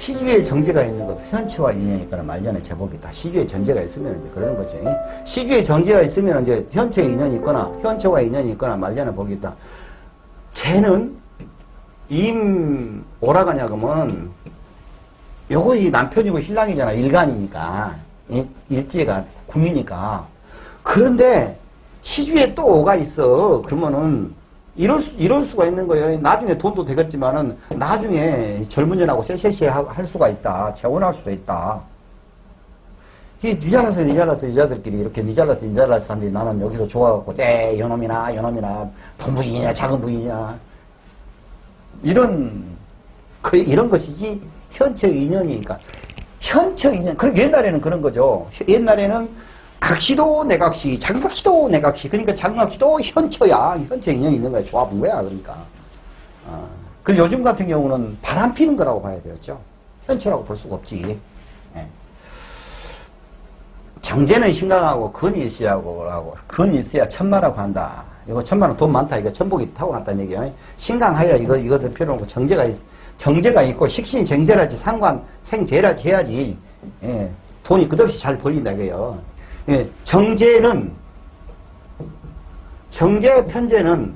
시주의 정제가 있는 것도 현체와 인연이 있거나 말년의 제복이다. 시주의 전제가 있으면 이제 그러는 거지. 시주의 정제가 있으면 이제 현체의 인연이 있거나 현체와 인연이 있거나 말년의 복이 있다. 쟤는 임 오라가냐 그러면 요거 이 남편이고 신랑이잖아. 일간이니까 일지가 궁이니까. 그런데 시주에 또 오가 있어. 그러면은 이럴 수가 있는 거예요. 나중에 돈도 되겠지만은 나중에 젊은 년하고 쎄쎄쎄 할 수가 있다. 재혼할 수도 있다. 이 니잘라서 여자들끼리 이렇게 니잘라서 하는데 나는 여기서 좋아갖고 요놈이나 본부인이냐 작은 부인이냐 이런 것이지 현체의 인연이니까. 현체의 인연. 그리고 옛날에는 그런 거죠. 옛날에는 각시도 내각시, 작각시도 내각시. 그러니까 작각시도 현처야. 현처 인연이 있는 거야. 조합은 거야. 그러니까. 그리고 요즘 같은 경우는 바람 피는 거라고 봐야 되겠죠. 현처라고 볼 수가 없지. 예. 정제는 신강하고 근이 있어야고 근이 있어야 천마라고 한다. 이거 천마는 돈 많다. 이거 천복이 타고났다는 얘기예요. 신강하여 이것은 필요 없고 정제가 있고 식신 정제랄지 상관 생제랄지 해야지. 예. 돈이 끝없이 잘 벌린다 이거예요. 예, 정제, 편제는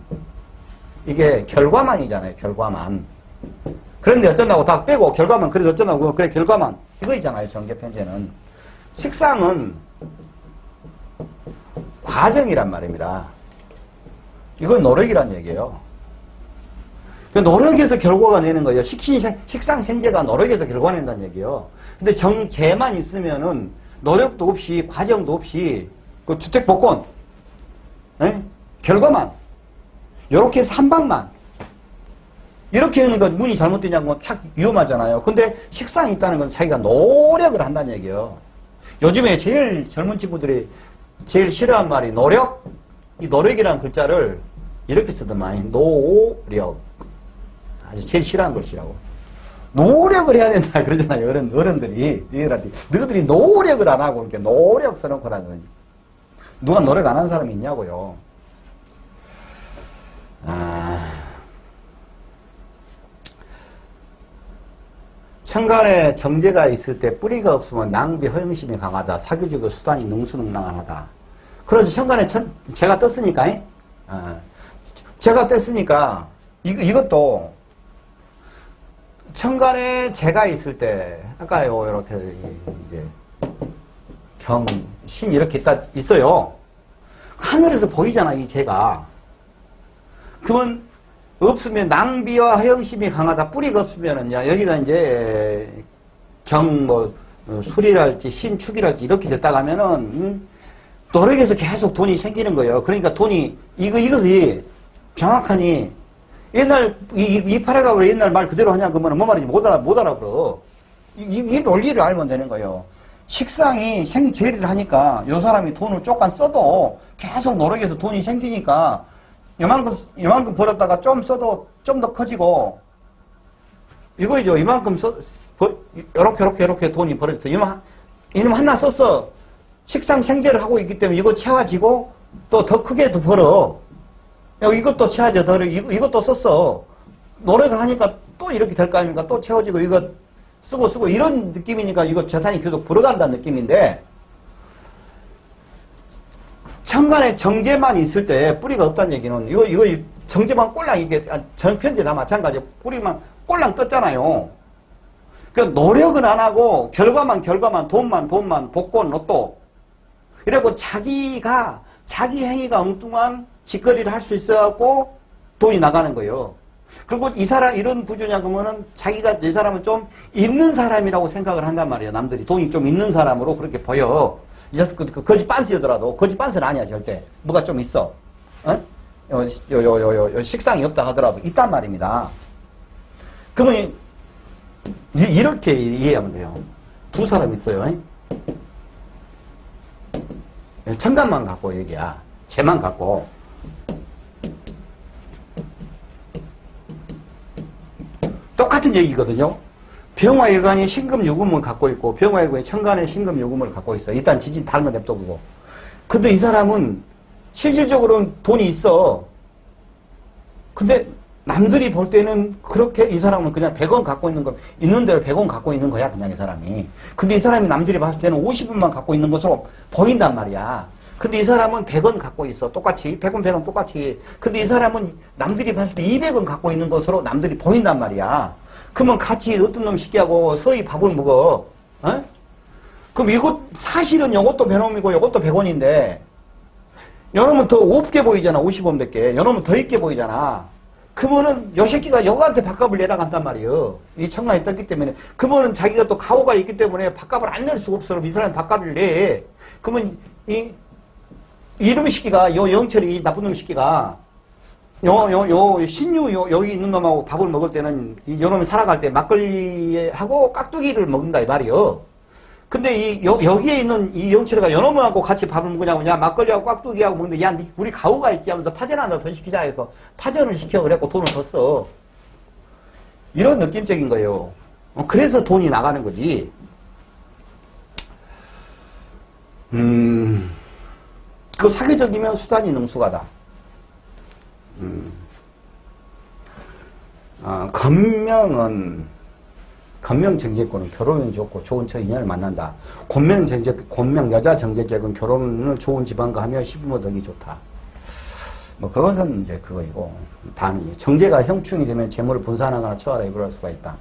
이게 결과만이잖아요, 결과만. 그런데 어쩐다고 다 빼고 결과만, 그래서 어쩐다고, 그래, 결과만. 이거이잖아요, 정제, 편제는. 식상은 과정이란 말입니다. 이건 노력이란 얘기예요. 그 노력에서 결과가 내는 거예요. 식상, 생제가 노력에서 결과 낸다는 얘기예요. 근데 정제만 있으면은 노력도 없이 과정도 없이 그 주택 복권 결과만 요렇게 해서 한 방만 이렇게 하는 건 운이 잘못되냐고 착 위험하잖아요. 근데 식상이 있다는 건 자기가 노력을 한다는 얘기예요. 요즘에 제일 젊은 친구들이 제일 싫어하는 말이 노력. 이 노력이라는 글자를 이렇게 쓰더만 노력. 아주 제일 싫어하는 것이라고. 노력을 해야 된다 그러잖아요. 어른들이 너희들이 노력을 안 하고 이렇게 노력 써놓고 라더니 누가 노력 안 하는 사람이 있냐고요. 천간에 정제가 있을 때 뿌리가 없으면 낭비 허영심이 강하다. 사교적인 수단이 능수능란하다. 그래서 천간에 제가 떴으니까 제가 떴으니까 이것도 천간에 재가 있을 때, 아까요, 이렇게, 이제, 신, 이렇게 있어요. 하늘에서 보이잖아, 이 재가. 그러면, 없으면 낭비와 허영심이 강하다. 뿌리가 없으면은, 여기다 이제, 술이랄지, 신축이랄지, 이렇게 됐다 가면은, 노력에서 계속 돈이 생기는 거예요. 그러니까 돈이, 이것이 정확하니, 옛날, 이 파라가브로 옛날 말 그대로 하냐, 그러면 뭐 말인지 못 알아들어. 이 논리를 알면 되는 거예요. 식상이 생제를 하니까 요 사람이 돈을 조금 써도 계속 노력해서 돈이 생기니까 요만큼 벌었다가 좀 써도 좀 더 커지고 이거죠. 이만큼 요렇게 돈이 벌어졌어. 이놈 하나 썼어. 식상 생제를 하고 있기 때문에 이거 채워지고 또 더 크게 더 벌어. 이것도 채워져. 이것도 썼어. 노력을 하니까 또 이렇게 될 거 아닙니까? 또 채워지고 이거 쓰고 이런 느낌이니까 이거 재산이 계속 불어간다는 느낌인데 천간에 정제만 있을 때 뿌리가 없다는 얘기는 이거 정제만 꼴랑 이게 정편제 다 마찬가지예요. 뿌리만 꼴랑 떴잖아요. 그 노력은 안 하고 결과만 돈만 복권 로또 이래고 자기 행위가 엉뚱한 짓거리를 할 수 있어갖고 돈이 나가는 거예요. 그리고 이 사람 이런 구조냐 그러면은 자기가 이 사람은 좀 있는 사람이라고 생각을 한단 말이에요. 남들이 돈이 좀 있는 사람으로 그렇게 보여. 이 자식 거지 빤스여더라도 거지 빤스는 아니야 절대. 뭐가 좀 있어. 식상이 없다 하더라도 있단 말입니다. 그러면 이렇게 이해하면 돼요. 두 사람 있어요. 천간만 갖고 얘기야. 쟤만 갖고. 똑같은 얘기거든요. 병화일간이 신금유금을 갖고 있고 병화일간이 천간에 신금유금을 갖고 있어. 일단 지진 다른 건 냅둬보고. 근데 이 사람은 실질적으로는 돈이 있어. 근데 남들이 볼 때는 그렇게 이 사람은 그냥 100원 갖고 있는 거, 있는 대로 100원 갖고 있는 거야, 그냥 이 사람이. 근데 이 사람이 남들이 봤을 때는 50원만 갖고 있는 것으로 보인단 말이야. 근데 이 사람은 100원 갖고 있어. 똑같이. 100원, 100원 똑같이. 근데 이 사람은 남들이 봤을 때 200원 갖고 있는 것으로 남들이 보인단 말이야. 그러면 같이 어떤 놈 시키하고 서희 밥을 먹어. 어? 그럼 이것, 사실은 이것도 100원이고 이것도 100원인데, 요놈은 더 없게 보이잖아. 50원밖에. 요놈은 더 있게 보이잖아. 그러면은 요 새끼가 여가한테 밥값을 내려간단 말이에요. 이 청간이 떴기 때문에. 그러면은 자기가 또 가오가 있기 때문에 밥값을 안 낼 수가 없어. 이 사람이 밥값을 내. 그러면 이놈의 새끼가, 요 영철이, 이 나쁜 놈의 새끼가, 신유, 여기 있는 놈하고 밥을 먹을 때는, 요 놈이 살아갈 때 막걸리하고 깍두기를 먹는다, 이 말이요. 근데 여기에 있는 이 영철이가 요 놈하고 같이 밥을 먹으냐고, 야, 막걸리하고 깍두기하고 먹는데, 야, 우리 가오가 있지 하면서 파전 하나 더 시키자 해서 파전을 시켜. 그래갖고 돈을 더 써. 이런 느낌적인 거예요. 그래서 돈이 나가는 거지. 그 사교적이면 수단이 능수가다. 건명 정제권은 결혼이 좋고 좋은 처 인연을 만난다. 권명 여자 정제격은 결혼을 좋은 집안과 하며 시부모 덕이 좋다. 뭐 그것은 이제 그거이고, 다음이 정제가 형충이 되면 재물을 분산하거나 처하라 이별할 수가 있다.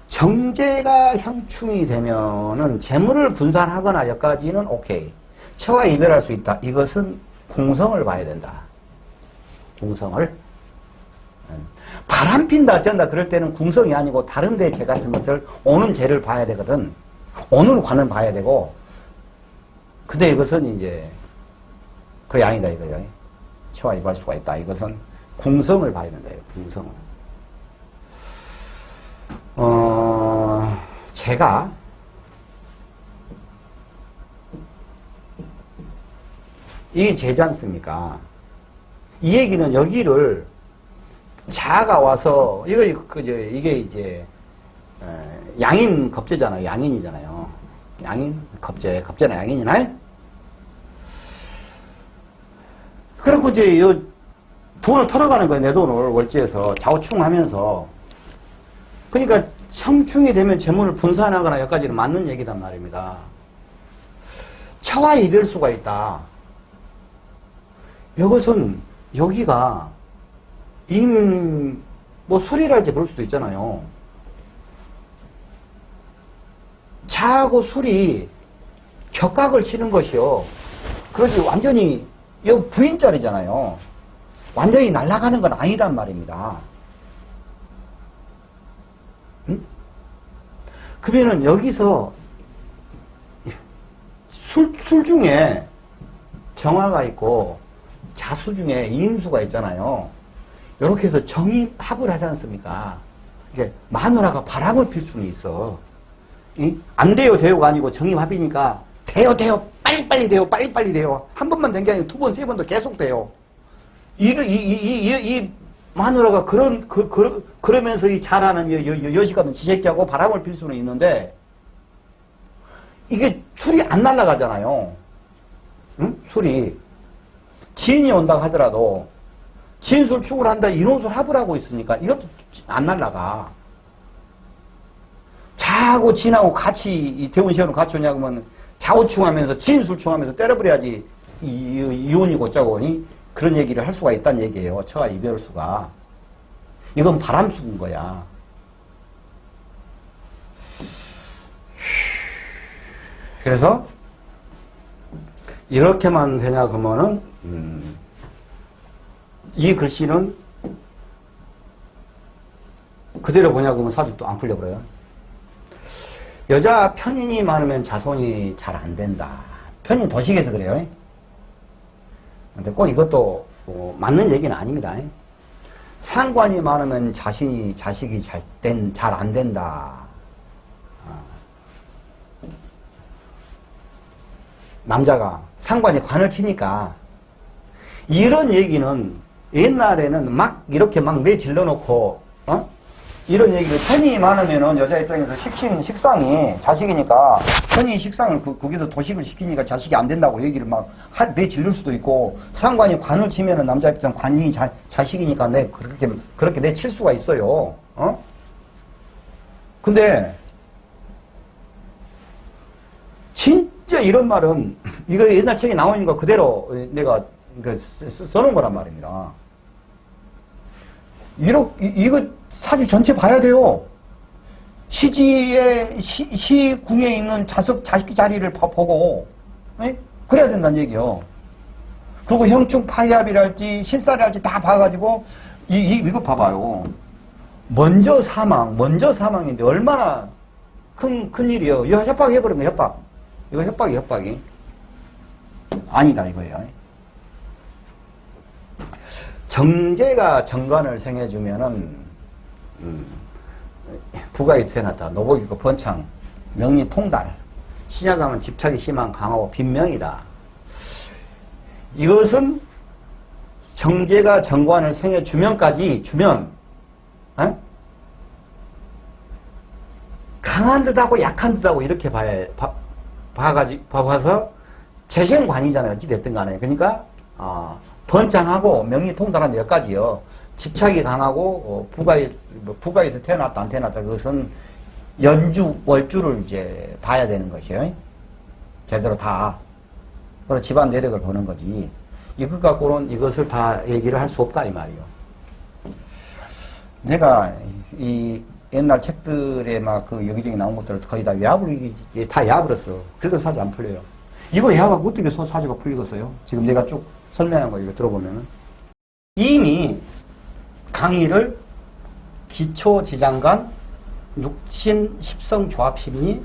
정제가 형충이 되면은 재물을 분산하거나 여기까지는 오케이. 처와 이별할 수 있다. 이것은 궁성을 봐야 된다. 궁성을. 바람 핀다 어쩐다 그럴 때는 궁성이 아니고 다른 데 재 같은 것을 오는 재를 봐야 되거든. 오는 관을 봐야 되고. 근데 이것은 이제 그게 아니다 이거죠. 처와 이별할 수가 있다. 이것은 궁성을 봐야 된다. 궁성을. 제가 이 제지 않습니까? 이 얘기는 여기를 자가 와서 이게 이제 양인 겁제잖아요. 양인이잖아요. 양인 겁제나 양인이나. 그리고 이제 요 돈을 털어가는 거예요. 내 돈을 월지에서 좌우충하면서. 그러니까 형충이 되면 재물을 분산하거나 여기까지는 맞는 얘기단 말입니다. 처와 이별수가 있다. 이것은 여기가 뭐 술이랄지 그럴 수도 있잖아요. 자하고 술이 격각을 치는 것이요. 그러지 완전히 이 부인짜리잖아요. 완전히 날아가는 건 아니단 말입니다. 응? 그러면은 여기서 술 중에 정화가 있고 자수 중에 인수가 있잖아요. 이렇게 해서 정입합을 하지 않습니까? 이게 마누라가 바람을 필 수는 있어. 안 돼요, 돼요가 아니고 정입합이니까 돼요, 빨리빨리 돼요, 빨리빨리 돼요. 한 번만 된 게 아니고 두 번, 세 번도 계속 돼요. 이 마누라가 그러면서 이 잘하는 여시가면 지새끼하고 바람을 필 수는 있는데 이게 술이 안 날아가잖아요. 응? 술이. 지인이 온다고 하더라도 진술 축을 한다 이놈술 합을 하고 있으니까 이것도 안 날라가. 자하고 진하고 같이 대운시험을 같이 오냐고 하면 좌우충하면서 진술충하면서 때려버려야지 이혼이고 짜고니 그런 얘기를 할 수가 있다는 얘기예요. 처와 이별수가. 이건 바람수인 거야. 그래서 이렇게만 되냐 그러면은 이 글씨는 그대로 보냐 그러면 사주 또 안 풀려버려요. 여자 편인이 많으면 자손이 잘 안 된다. 편인 도식에서 그래요. 근데 꼭 이것도 맞는 얘기는 아닙니다. 상관이 많으면 자식이 잘 안 된다. 남자가 상관이 관을 치니까 이런 얘기는 옛날에는 막 이렇게 막 내질러 놓고 이런 얘기를, 편이 많으면은 여자 입장에서 식상이 자식이니까, 편이 식상을 거기서 도식을 시키니까 자식이 안 된다고 얘기를 막 내질를 수도 있고, 상관이 관을 치면은 남자 입장 관이 자식이니까 그렇게 내칠 수가 있어요. 근데, 진짜 이런 말은, 이거 옛날 책에 나오니까 그대로 내가 써놓은 거란 말입니다. 이거 사주 전체 봐야 돼요. 시궁에 있는 자식 자리를 보고, 에? 그래야 된다는 얘기요. 그리고 형충 파이합이랄지, 신살이랄지 다 봐가지고, 이거 봐봐요. 먼저 사망인데 얼마나 큰 일이요. 이거 협박해버린 거, 협박. 이거 협박이. 아니다, 이거예요. 정제가 정관을 생해주면은, 부가에서 태어났다. 노복이고 번창, 명리 통달, 신약하면 집착이 심한 강하고 빈명이다. 이것은 정제가 정관을 생해주면까지 주면, 강한 듯하고 약한 듯하고 이렇게 봐서 재생관이잖아요. 어찌됐든 간에. 그러니까, 번창하고 명리 통달한 몇 가지요. 집착이 강하고, 부가에서 태어났다, 안 태어났다. 그것은 월주를 이제 봐야 되는 것이에요. 제대로 다. 그래서 집안 내력을 보는 거지. 이것 갖고는 이것을 다 얘기를 할 수 없다, 이 말이요. 내가 이 옛날 책들에 막 그 여기저기 나온 것들을 거의 다 다 야불었어. 그래도 사주 안 풀려요. 이거 야하고 어떻게 사주가 풀리겠어요? 지금 내가 쭉 설명한 거 이거 들어보면은. 이미 강의를 기초지장간, 육신, 십성 조합심리,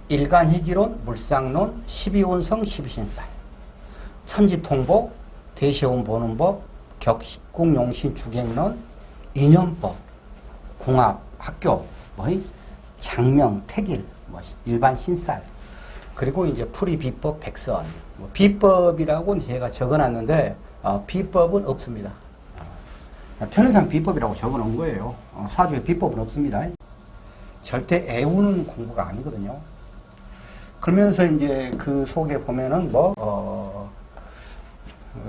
일간희기론, 물상론, 12운성, 12신살, 천지통보, 대시온 보는 법, 격국용신 주객론, 인연법, 궁합, 학교, 장명, 택일, 일반 신살, 그리고 이제 풀이 비법, 백선. 비법이라고는 제가 적어놨는데, 비법은 없습니다. 편의상 비법이라고 적어놓은 거예요. 사주에 비법은 없습니다. 절대 애우는 공부가 아니거든요. 그러면서 이제 그 속에 보면은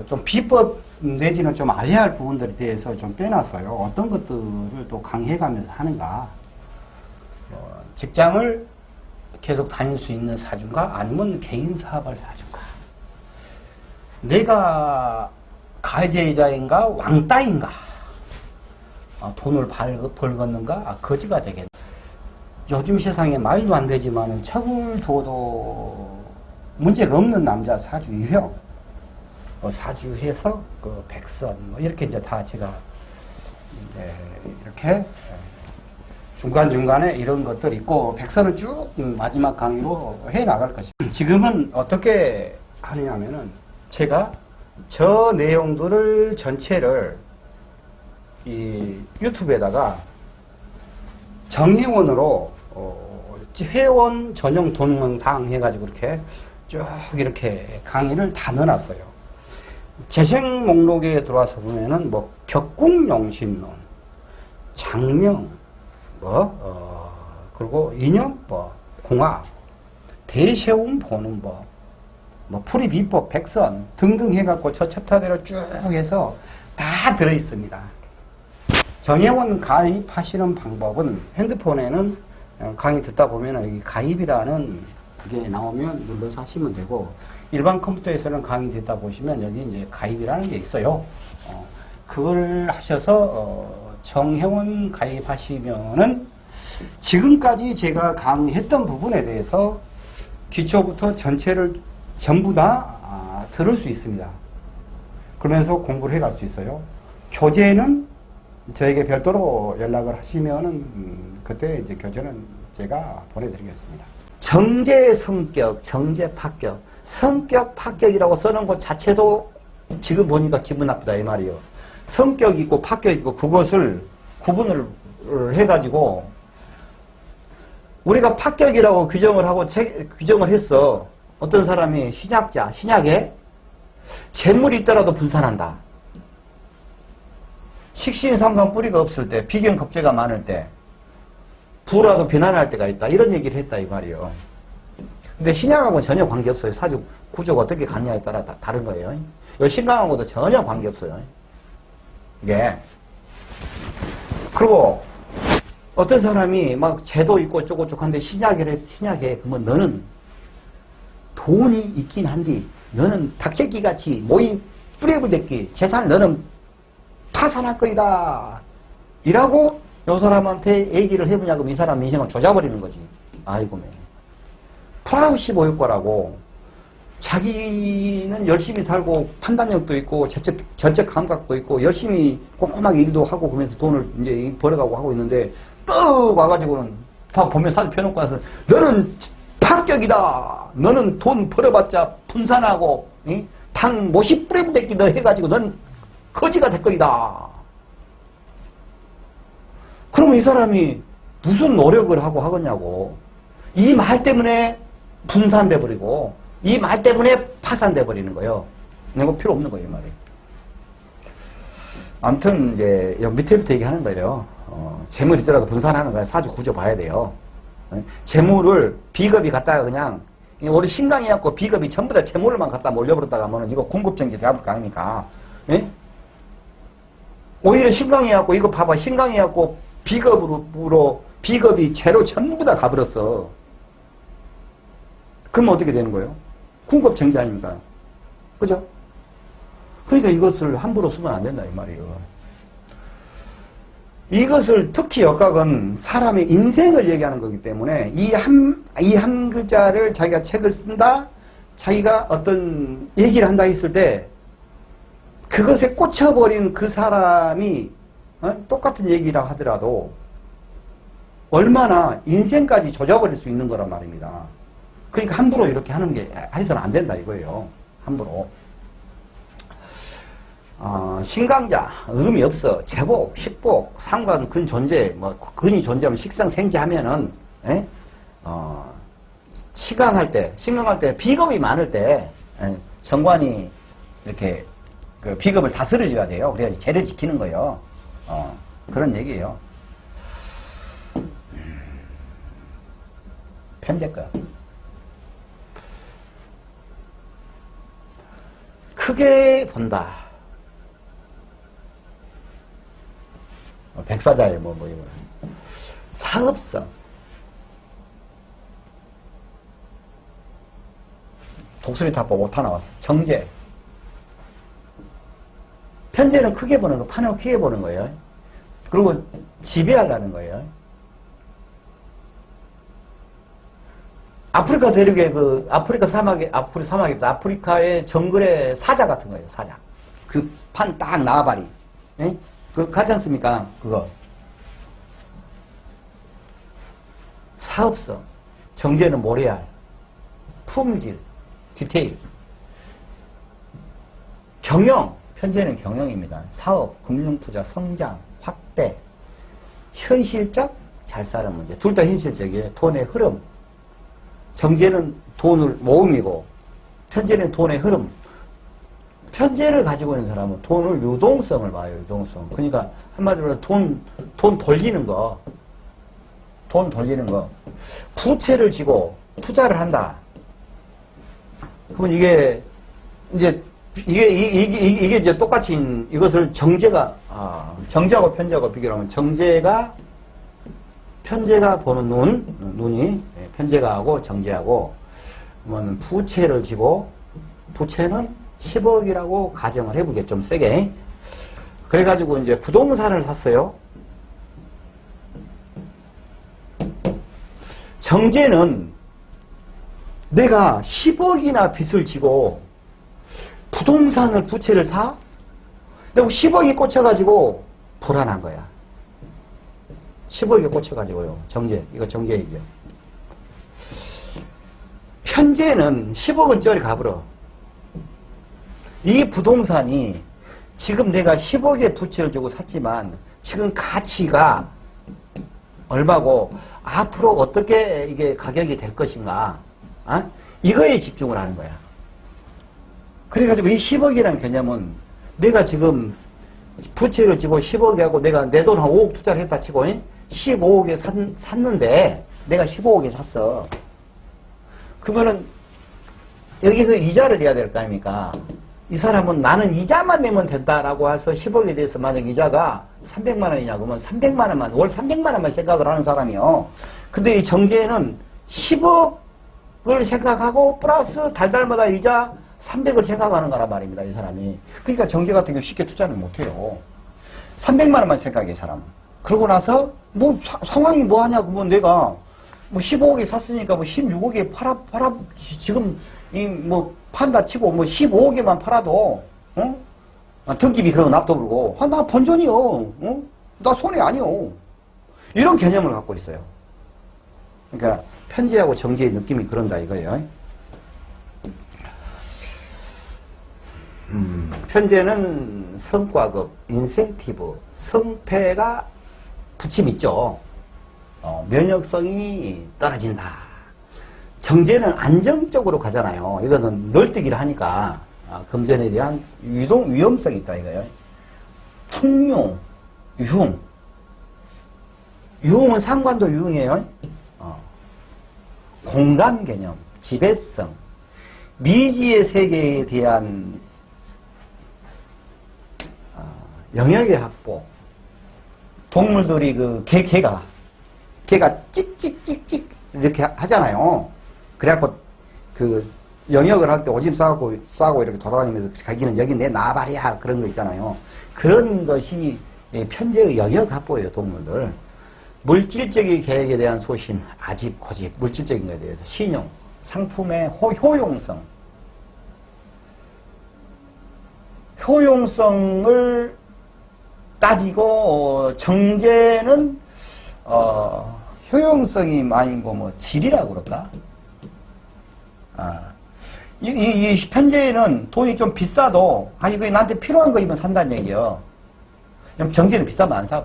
좀 비법 내지는 좀 알아야 할 부분들에 대해서 좀 빼놨어요. 어떤 것들을 또 강해가면서 하는가. 직장을 계속 다닐 수 있는 사주인가? 아니면 개인 사업할 사주인가? 내가 가해자인가? 왕따인가? 돈을 벌겠는가? 거지가 되겠네. 요즘 세상에 말도 안 되지만 척을 둬도 문제가 없는 남자 사주 유형, 사주해서 백선, 이렇게 이제 다 제가 이렇게 중간중간에 이런 것들 있고, 백선은 쭉 마지막 강의로 해 나갈 것입니다. 지금은 어떻게 하느냐면은 제가 저 내용들을 전체를 이 유튜브에다가 정회원으로 회원 전용 동영상 해가지고 이렇게 쭉 이렇게 강의를 다 넣어놨어요. 재생 목록에 들어와서 보면은 격국용신론, 장명, 그리고 인연법, 궁합, 대세운 보는 법, 풀이 비법, 백선 등등 해갖고 저 챕터대로 쭉 해서 다 들어있습니다. 정회원 가입하시는 방법은 핸드폰에는 강의 듣다 보면 여기 가입이라는 그게 나오면 눌러서 하시면 되고, 일반 컴퓨터에서는 강의 듣다 보시면 여기 이제 가입이라는 게 있어요. 그걸 하셔서 정회원 가입하시면은 지금까지 제가 강의했던 부분에 대해서 기초부터 전체를 전부 다 들을 수 있습니다. 그러면서 공부를 해갈 수 있어요. 교재는 저에게 별도로 연락을 하시면은 그때 이제 교재는 제가 보내드리겠습니다. 정제 성격, 정제 파격. 성격 파격이라고 써놓은 것 자체도 지금 보니까 기분 나쁘다 이 말이에요. 성격이 있고 파격이 있고 그것을 구분을 해가지고 우리가 파격이라고 규정을 하고 규정을 했어. 어떤 사람이 신약에 재물이 있더라도 분산한다. 식신상관 뿌리가 없을 때, 비견겁제가 많을 때, 부라도 비난할 때가 있다. 이런 얘기를 했다 이 말이에요. 근데 신약하고는 전혀 관계없어요. 사주 구조가 어떻게 가느냐에 따라 다른 거예요. 이 신강하고도 전혀 관계없어요. 이게. 그리고 어떤 사람이 막 재도 있고 어쩌고저쩌고한데 신약에 그러면 너는 돈이 있긴 한데 너는 닭새끼같이 모인 뿌레부대끼 재산을 너는 파산할 거이다. 이라고 요 사람한테 얘기를 해보냐 그러면 이 사람 인생을 조져버리는 거지. 아이고 매. 프라우시 보일 거라고 자기는 열심히 살고 판단력도 있고 전적 감각도 있고 열심히 꼼꼼하게 일도 하고 그러면서 돈을 이제 벌어가고 하고 있는데 떡 와가지고는 보면 사진 펴놓고 나서 너는 파격이다. 너는 돈 벌어봤자 분산하고 당 못이 뿌려부대기 너 해가지고 넌 거지가 될 거이다. 그러면 이 사람이 무슨 노력을 하고 하겠냐고. 이 말 때문에 분산돼 버리고 이 말 때문에 파산돼 버리는 거예요. 이거 필요 없는 거예요, 이 말이. 아무튼 이제 밑에부터 얘기하는 거예요. 재물이 있더라도 분산하는 거야. 사주 구조 봐야 돼요. 재물을 비겁이 갖다가 그냥 우리 신강이었고 비겁이 전부 다 재물만 갖다 몰려버렸다가 하면 이거 궁급정지 대합을 가니까. 예? 오히려 신강이었고 이거 봐봐 신강이었고 비겁으로 비겁이 재로 전부 다 가버렸어. 그러면 어떻게 되는 거예요? 궁급정지 아닙니까? 그죠? 그러니까 이것을 함부로 쓰면 안 된다 이 말이에요. 이것을 특히 역각은 사람의 인생을 얘기하는 거기 때문에 이 한 글자를 자기가 책을 쓴다, 자기가 어떤 얘기를 한다 했을 때 그것에 꽂혀버린 그 사람이 똑같은 얘기라 하더라도 얼마나 인생까지 조져버릴 수 있는 거란 말입니다. 그러니까 함부로 이렇게 하는 게 해서는 안 된다 이거예요. 함부로. 신강자, 의미 없어. 제복, 식복, 상관, 근 존재, 뭐, 근이 존재하면 식상생지하면은, 신강할 때, 비겁이 많을 때, 정관이 이렇게, 그 비겁을 다스려줘야 돼요. 그래야지 죄를 지키는 거예요. 그런 얘기예요. 편제가. 크게 본다. 백사자의 이거. 사업성. 독수리탑보 오타 나왔어. 정제. 편제는 크게 보는 거, 판을 크게 보는 거예요. 그리고 지배하려는 거예요. 아프리카 대륙의 아프리카 사막입니다. 아프리카의 정글의 사자 같은 거예요, 사자. 그 판 딱 나와바리. 예? 그거 가지 않습니까? 그거. 사업성. 정제는 모래알. 품질. 디테일. 경영. 편제는 경영입니다. 사업, 금융투자, 성장, 확대. 현실적, 잘 사는 문제. 둘 다 현실적이에요. 돈의 흐름. 정제는 돈을 모음이고 편제는 돈의 흐름. 편제를 가지고 있는 사람은 돈을 유동성을 봐요. 유동성. 그러니까 한마디로 돈 돌리는 거. 돈 돌리는 거. 부채를 지고 투자를 한다. 그러면 이게 이제 똑같이 이것을 정제하고 편제하고 비교하면 편제가 보는 눈이 편제가 하고 정제하고 그러면 부채를 지고 부채는 10억이라고 가정을 해보게 좀 세게. 그래가지고 이제 부동산을 샀어요. 정제는 내가 10억이나 빚을 지고 부동산을 부채를 사? 그리고 10억이 꽂혀가지고 불안한 거야. 10억이 꽂혀가지고요. 정제. 이거 정제 얘기야. 편제는 10억은짜리 가버려. 이 부동산이 지금 내가 10억의 부채를 주고 샀지만 지금 가치가 얼마고 앞으로 어떻게 이게 가격이 될 것인가. 이거에 집중을 하는 거야. 그래가지고 이 10억이라는 개념은 내가 지금 부채를 지고 10억에 하고 내가 내 돈 한 5억 투자를 했다 치고 15억에 샀는데 내가 15억에 샀어. 그러면은 여기서 이자를 내야 될 거 아닙니까? 이 사람은 나는 이자만 내면 된다라고 해서 10억에 대해서 만약 이자가 300만 원이냐 그러면 300만 원만 월 300만 원만 생각을 하는 사람이요. 근데 이 정제에는 10억을 생각하고 플러스 달달마다 이자 300을 생각하는 거란 말입니다. 이 사람이. 그러니까 정제 같은 경우 쉽게 투자를 못해요. 300만 원만 생각해 이 사람은. 그러고 나서 뭐 상황이 뭐 하냐고 뭐 내가 뭐 15억에 샀으니까 뭐 16억에 팔아 지금 이 뭐 판다 치고 뭐 15억에만 팔아도 등기비 그런 거 납도 불고 나 본전이요. 나 손해 아니요. 이런 개념을 갖고 있어요. 그러니까 편제하고 정제의 느낌이 그런다 이거예요. 편제는 성과급, 인센티브, 성패가 붙임 있죠. 면역성이 떨어진다. 정제는 안정적으로 가잖아요. 이거는 널뛰기를 하니까 금전에 대한 위험성이 있다 이거예요. 풍융, 유흥. 유흥은 상관도 유흥이에요. 공간 개념, 지배성, 미지의 세계에 대한 영역의 확보. 동물들이 개가 찍찍찍찍 이렇게 하잖아요. 그래갖고 영역을 할 때 오줌 싸고 이렇게 돌아다니면서 자기는 여기 내 나발이야 그런 거 있잖아요. 그런 것이 편제의 영역 확보예요. 동물들. 물질적인 계획에 대한 소신, 아집, 고집, 물질적인 것에 대해서 신용, 상품의 효용성. 효용성을 따지고 정제는 효용성이 아니고 뭐 질이라고 그럴까? 이 편제는 돈이 좀 비싸도 이거 나한테 필요한 거이면 산다는 얘기요. 정제는 비싸면 안 사.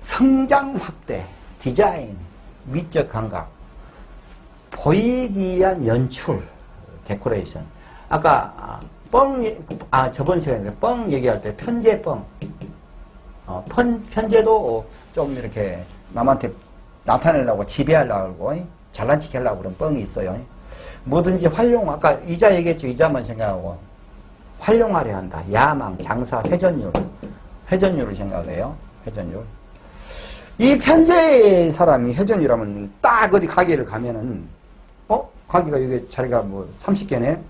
성장 확대, 디자인, 미적 감각, 보이기 위한 연출, 데코레이션. 아까 저번 시간에 뻥 얘기할 때 편제 뻥. 편제도 좀 이렇게 남한테 나타내려고 지배하려고 잘난 척 하려고 그런 뻥이 있어요. 뭐든지 아까 이자 얘기했죠. 이자만 생각하고 활용하려 한다. 야망, 장사, 회전율을 생각해요. 회전율. 이 편제 사람이 회전율하면 딱 어디 가게를 가면은 가게가 여기 자리가 뭐 30개네.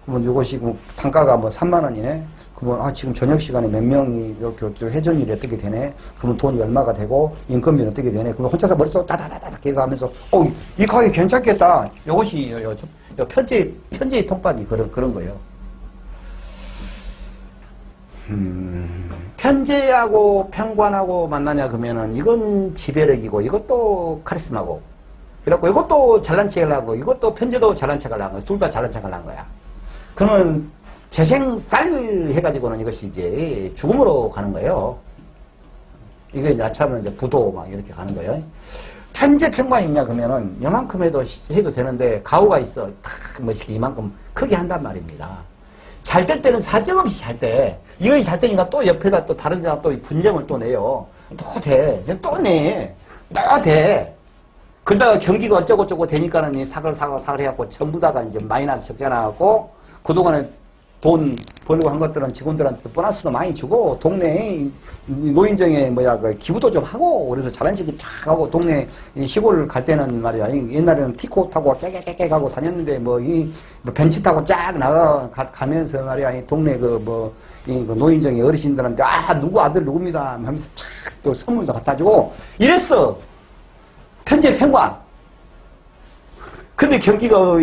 그러면 이것이 단가가 뭐 3만 원이네. 그러면 지금 저녁 시간에 몇 명이 이렇게 회전율이 어떻게 되네. 그러면 돈이 얼마가 되고 인건비는 어떻게 되네. 그러면 혼자서 머릿속 다다다닥 깨가면서 이 가게 괜찮겠다. 이것이 편제의 통밥이 그런 거예요. 편제하고 편관하고 만나냐 그러면은 이건 지배력이고 이것도 카리스마고 그래갖고 이것도 잘난 척 하려고 이것도 편제도 잘난 척 하려고 둘 다 잘난 척 하려는 거야. 그러면 재생쌀 해가지고는 이것이 이제 죽음으로 가는 거예요. 이게 야차하면 이제 부도 막 이렇게 가는 거예요. 편제 편관이 있냐 그러면은 요만큼 해도 되는데 가오가 있어. 탁 멋있게 이만큼 크게 한단 말입니다. 잘 될 때는 사정없이 잘 때, 이거 잘 때니까 또 옆에다 또 다른 데다 또 분쟁을 또 내요. 또 돼. 또 내. 또 돼. 그러다가 경기가 어쩌고저쩌고 되니까는 사글 해갖고 전부 다가 이제 마이너스 적자나갖고 그동안에 돈 벌려고 한 것들은 직원들한테 보너스도 많이 주고 동네에 노인정에 기부도 좀 하고 그래서 잘난 척이 쫙 하고 동네 시골 갈 때는 말이야 옛날에는 티코 타고 깨깨깨깨 가고 다녔는데 벤치 타고 쫙 가면서 말이야 이 동네 노인정의 어르신들한테 누구 아들 누굽니다 하면서 쫙 또 선물도 갖다 주고 이랬어. 편제 편관. 근데 경기가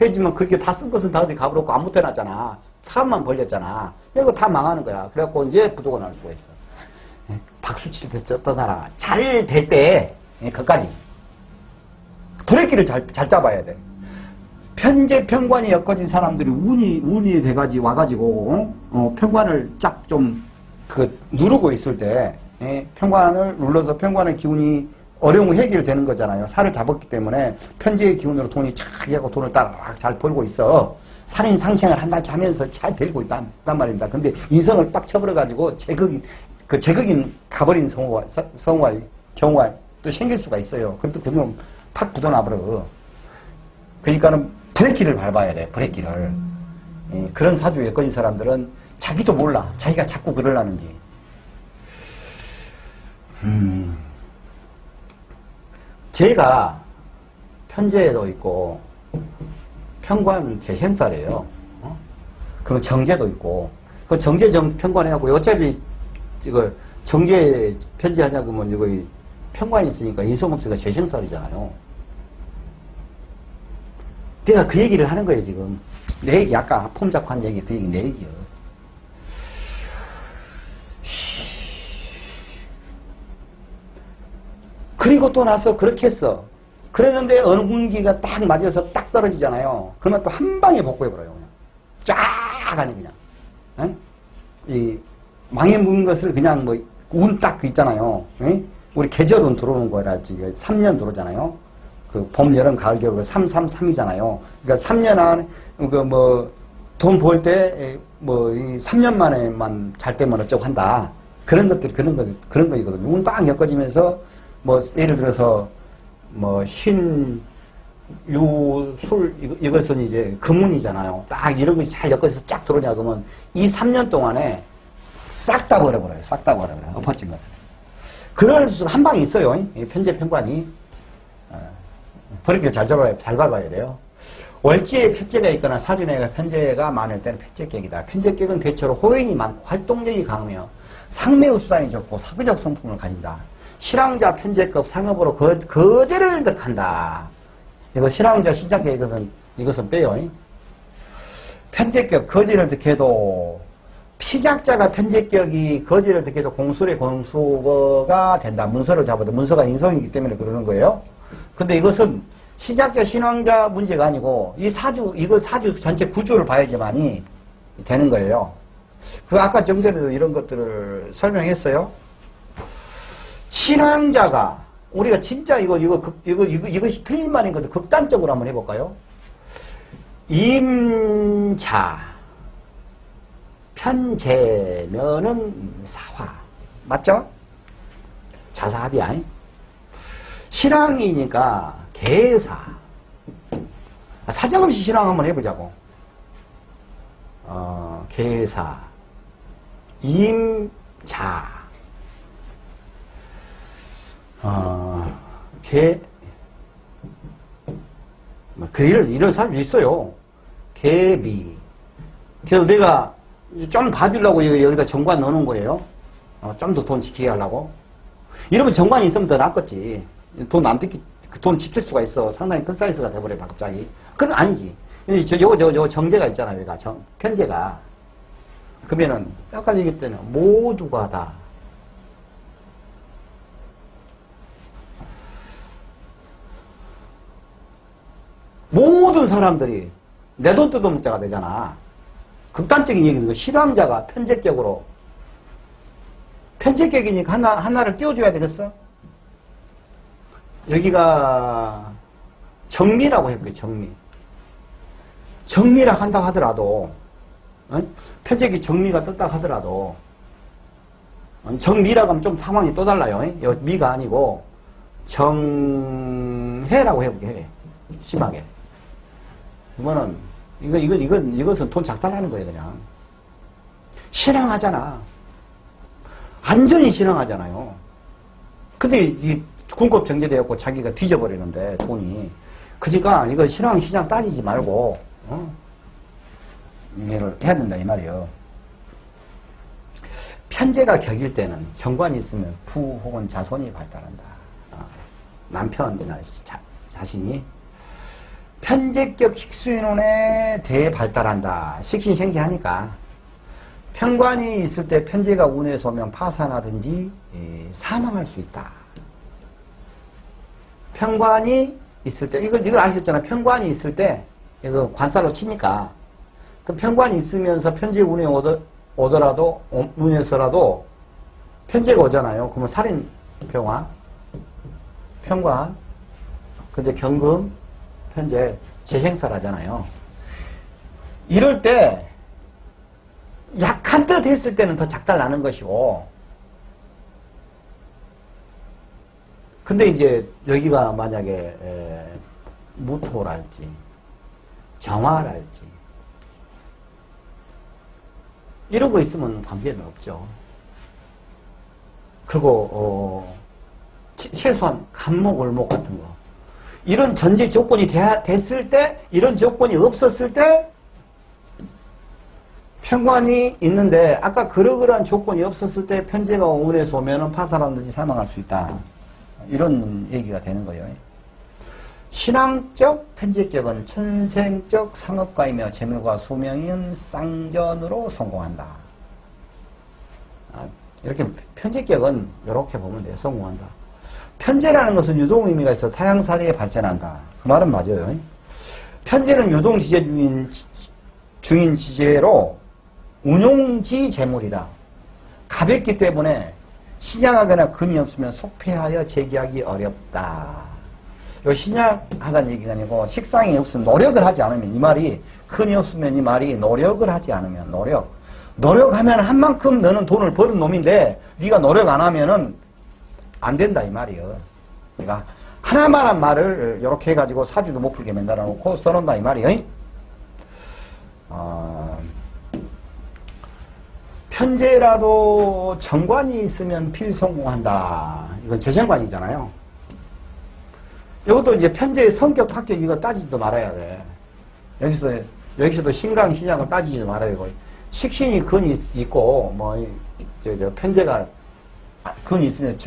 해지면 그렇게 다 쓴 것은 다 어디 가버렸고 아무 때나 놨잖아. 사람만 벌렸잖아. 이거 다 망하는 거야. 그래갖고 이제 부도가 날 수가 있어. 박수 칠 때 떠나라. 잘 될 때, 그까지. 브레이크를 잘 잡아야 돼. 편제 편관이 엮어진 사람들이 운이 와가지고, 편관을 쫙 좀, 누르고 있을 때, 편관을 눌러서 편관의 기운이 어려운 해결되는 거잖아요. 살을 잡았기 때문에 편제의 기운으로 돈이 착 하고 돈을 딱 잘 벌고 있어. 살인 상생을 한 달 자면서 잘 데리고 있단 말입니다. 근데 인성을 빡 쳐버려가지고 제극인 가버린 경우가 또 생길 수가 있어요. 그때 그놈 팍 굳어놔버려. 그러니까는 브레이크를 밟아야 돼, 브레이크를. 그런 사주 여건인 사람들은 자기도 몰라. 자기가 자꾸 그러려는지. 제가 편제도 있고, 편관 재생살이에요. 그리고 정제도 있고, 그 정제 편관해갖고, 어차피, 이거, 정제 편제하자 그러면 이거 편관이 있으니까 인성업체가 재생살이잖아요. 내가 그 얘기를 하는 거예요, 지금. 내 얘기, 아까 폼작한 얘기, 그 얘기, 내 얘기요. 그리고 또 나서 그렇게 했어. 그랬는데 어느 분기가 딱 맞아서 딱 떨어지잖아요. 그러면 또 한 방에 복구해버려요. 그냥. 쫙 하니 그냥. 에? 이 망해 묵은 것을 그냥 뭐, 운 딱 있잖아요. 에? 우리 계절운 들어오는 거라지. 3년 들어오잖아요. 그 봄, 여름, 가을, 겨울 333이잖아요. 그러니까 3년 안에 돈 벌 때 뭐 이 3년 만에만 잘 때면 어쩌고 한다. 그런 거이거든요. 운 딱 엮어지면서 뭐 예를 들어서 뭐 이것은 이제 금운이잖아요. 딱 이런 것이 잘 엮어서 쫙 들어오냐 그러면 이 3년 동안에 싹 다 버려버려요. 싹 다 버려버려요. 엎어진 것을. 그럴 수 한 방이 있어요. 이 편제 편관이. 버리기를 잘 밟아야 돼요. 월지에 편제가 있거나 사주내가 편제가 많을 때는 편제격이다. 편제격은 대체로 호인이 많고 활동력이 강하며 상매의 수단이 적고 사교적 성품을 가진다. 실황자 편제급 상업으로 거제를 득한다. 이거 실황자 신장계 이것은 빼요. 편제격 거제를 득해도 피작자가 편제격이 거제를 득해도 공술의 공수가 된다. 문서를 잡아도 문서가 인성이기 때문에 그러는 거예요. 근데 이것은 시작자, 신왕자 문제가 아니고 이거 사주 전체 구조를 봐야지만이 되는 거예요. 그 아까 좀 전에도 이런 것들을 설명했어요. 신왕자가 우리가 진짜 이것이 틀린 말인 것도 극단적으로 한번 해볼까요? 임자 편제면은 사화 맞죠? 자사합이야. 신앙이니까 개사. 사정없이 신앙 한번 해보자고. 개사, 임자, 이런 사람도 있어요. 개비. 그래서 내가 좀 봐주려고 여기다 정관 넣어놓은 거예요. 좀 더 돈 지키게 하려고. 이러면 정관이 있으면 더 낫겠지. 돈 지킬 수가 있어. 상당히 큰 사이즈가 돼버려, 갑자기. 그건 아니지. 요거 정제가 있잖아요, 여기가. 편제가. 그러면은, 아까 얘기했잖아요. 모두가 다. 모든 사람들이 내 돈 뜯어먹는 자가 되잖아. 극단적인 얘기는 실황자가 편제격으로. 편제격이니까 하나를 띄워줘야 되겠어? 여기가 정미라고 해볼게요. 정미라 한다 하더라도 편제기 정미가 떴다 하더라도 정미라고 하면 좀 상황이 또 달라요. 미가 아니고 정해라고 해볼게. 심하게. 그러면은 이것은 돈 작살나는 거예요. 그냥 실황하잖아. 완전히 실황하잖아요. 근데 이 군급 정제되었고 자기가 뒤져버리는데 돈이. 그러니까 이거 실황 시장 따지지 말고 이해를 해야 된다 이 말이에요. 편제가 격일 때는 정관이 있으면 부 혹은 자손이 발달한다. 남편이나 자신이 편제격 식수인혼에 대해 발달한다. 식신생지하니까 편관이 있을 때 편제가 운에서 오면 파산하든지 사망할 수 있다. 편관이 있을 때 이걸 아셨잖아요. 편관이 있을 때 이거 관살로 치니까 그 편관이 있으면서 편제 운에 오더라도 운에서라도 편제가 오잖아요. 그러면 살인 병화 편관 근데 경금 편제 재생살 하잖아요. 이럴 때 약한 듯 했을 때는 더 작달나는 것이고, 근데 이제 여기가 만약에 무토랄지 정화랄지 이런 거 있으면 관계는 없죠. 그리고 최소한 간목을목 같은 거, 이런 전제 조건이 됐을 때, 이런 조건이 없었을 때 편관이 있는데, 아까 그러그러한 조건이 없었을 때 편제가 오운에서 오면은 파산하든지 사망할 수 있다, 이런 얘기가 되는 거예요. 신앙적 편제격은 천생적 상업가이며 재물과 수명인 쌍전으로 성공한다. 이렇게 편제격은 이렇게 보면 돼요. 성공한다. 편제라는 것은 유동 의미가 있어 타향사리에 발전한다. 그 말은 맞아요. 편제는 유동 지재 주인 지재로 운용지 재물이다. 가볍기 때문에 신약하거나 금이 없으면 속폐하여 제기하기 어렵다. 이 신약하다는 얘기가 아니고 식상이 없으면, 노력을 하지 않으면, 이 말이 금이 없으면, 이 말이 노력을 하지 않으면, 노력하면 한 만큼 너는 돈을 버는 놈인데 네가 노력 안 하면은 안 된다, 이 말이에요. 그러니까 하나만한 말을 이렇게 해가지고 사주도 못 풀게 만들어 놓고 써놓는다, 이 말이에요. 편제라도 정관이 있으면 필성공한다. 이건 재정관이잖아요. 이것도 이제 편제의 성격, 합격 이거 따지지도 말아야 돼. 여기서도 신강 신약을 따지지도 말아야 되고, 식신이 근이 있고, 편제가 근이 있으면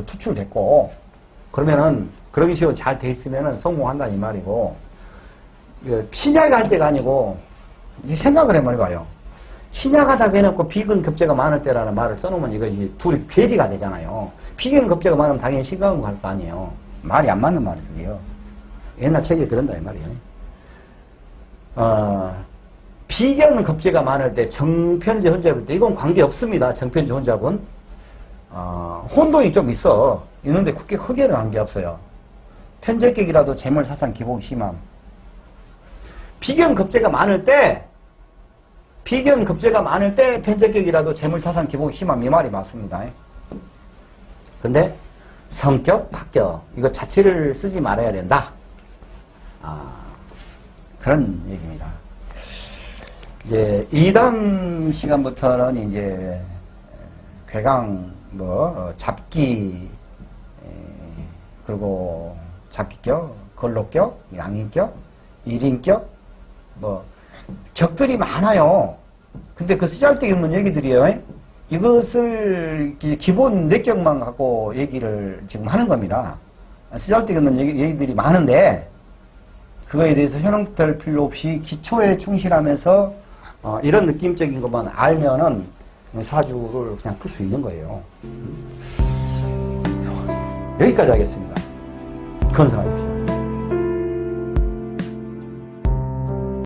투출됐고, 그러면은, 그러기 식으로 잘 돼 있으면은 성공한다, 이 말이고, 신약을 할 때가 아니고, 생각을 해봐요. 신약하다고 해놓고 비근급제가 많을 때라는 말을 써놓으면 이거 둘이 괴리가 되잖아요. 비근급제가 많으면 당연히 신강으로 갈 거 아니에요. 말이 안 맞는 말이에요. 옛날 책에 그런다, 이 말이에요. 비견급제가 많을 때 정편제 혼잡일 때 이건 관계 없습니다. 정편제 혼잡은 혼동이 좀 있는데 그렇게 크게는 관계 없어요. 편제격이라도 재물사상 기복이 심함. 비견급제가 많을 때 편제격이라도 재물사상 기복이 심함, 이 말이 맞습니다. 근데 성격, 합격 이거 자체를 쓰지 말아야 된다. 그런 얘기입니다. 이제 2단 시간부터는 이제 괴강, 잡기, 그리고 잡기격, 걸록격, 양인격, 일인격, 격들이 많아요. 근데 그 쓰잘데기 없는 얘기들이에요. 이것을 기본 4격만 갖고 얘기를 지금 하는 겁니다. 쓰잘데기 없는 얘기들이 많은데, 그거에 대해서 현황부터 필요 없이 기초에 충실하면서 이런 느낌적인 것만 알면은 사주를 그냥 풀 수 있는 거예요. 여기까지 하겠습니다. 건승하십시오.